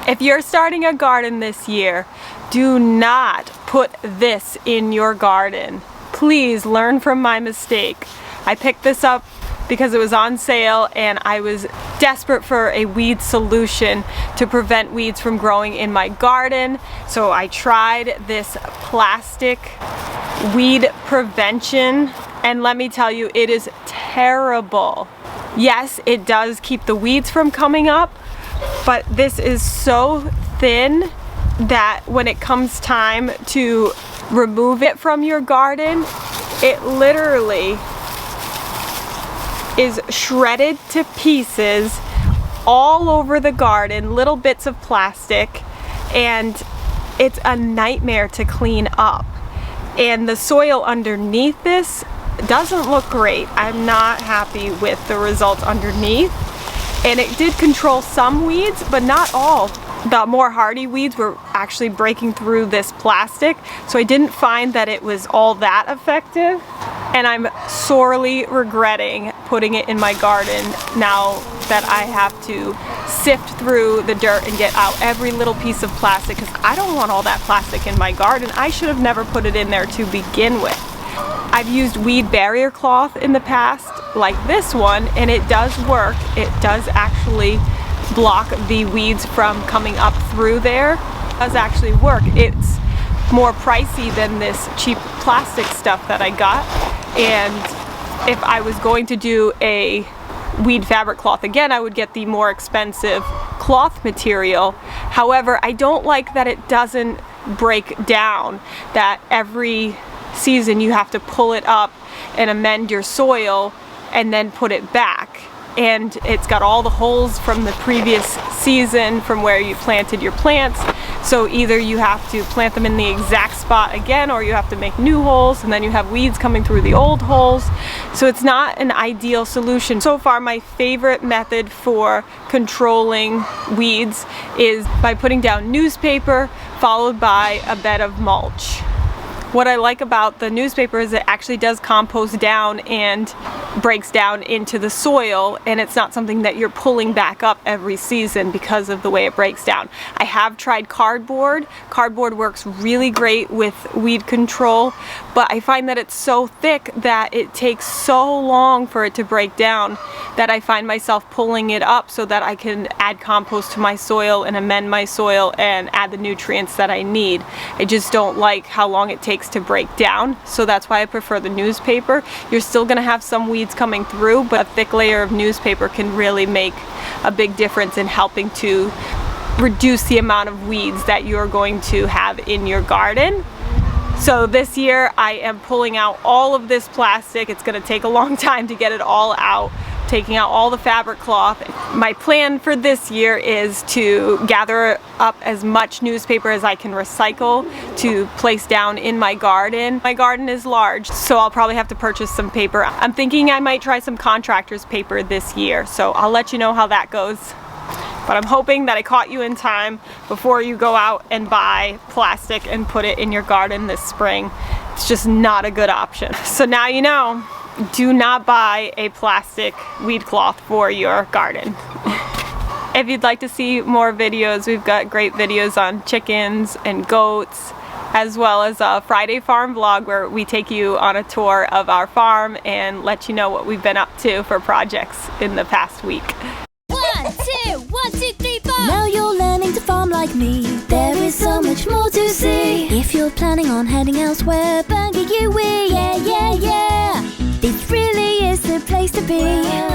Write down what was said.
If you're starting a garden this year, do not put this in your garden. Please learn from my mistake. I picked this up because it was on sale and I was desperate for a weed solution to prevent weeds from growing in my garden. So I tried this plastic weed prevention, and let me tell you, it is terrible. Yes, it does keep the weeds from coming up, but this is so thin that when it comes time to remove it from your garden, it literally is shredded to pieces all over the garden, little bits of plastic, and it's a nightmare to clean up. And the soil underneath this doesn't look great. I'm not happy with the results underneath. And it did control some weeds, but not all. The more hardy weeds were actually breaking through this plastic, so I didn't find that it was all that effective. And I'm sorely regretting putting it in my garden now that I have to sift through the dirt and get out every little piece of plastic, because I don't want all that plastic in my garden. I should have never put it in there to begin with. I've used weed barrier cloth in the past, like this one, and it does work. It does actually block the weeds from coming up through there. It does actually work. It's more pricey than this cheap plastic stuff that I got, and if I was going to do a weed fabric cloth again, I would get the more expensive cloth material. However, I don't like that it doesn't break down, that every season you have to pull it up and amend your soil and then put it back. And it's got all the holes from the previous season from where you planted your plants. So either you have to plant them in the exact spot again, or you have to make new holes, and then you have weeds coming through the old holes. So it's not an ideal solution. So far, my favorite method for controlling weeds is by putting down newspaper followed by a bed of mulch. What I like about the newspaper is it actually does compost down and breaks down into the soil, and it's not something that you're pulling back up every season because of the way it breaks down. I have tried cardboard. Cardboard works really great with weed control, but I find that it's so thick that it takes so long for it to break down that I find myself pulling it up so that I can add compost to my soil and amend my soil and add the nutrients that I need. I just don't like how long it takes to break down, so that's why I prefer the newspaper. You're still gonna have some weeds coming through, but a thick layer of newspaper can really make a big difference in helping to reduce the amount of weeds that you're going to have in your garden. So this year I am pulling out all of this plastic. It's gonna take a long time to get it all out, taking out all the fabric cloth. My plan for this year is to gather up as much newspaper as I can recycle to place down in my garden. My garden is large, so I'll probably have to purchase some paper. I'm thinking I might try some contractor's paper this year, so I'll let you know how that goes. But I'm hoping that I caught you in time before you go out and buy plastic and put it in your garden this spring. It's just not a good option. So now you know. Do not buy a plastic weed cloth for your garden. If you'd like to see more videos, we've got great videos on chickens and goats, as well as a Friday farm vlog where we take you on a tour of our farm and let you know what we've been up to for projects in the past week. 1, 2, 1, 2, 3, 4. Now you're learning to farm like me. There is so much more to see. If you're planning on heading elsewhere, Bangor, yeah, yeah, yeah. This really is the place to be.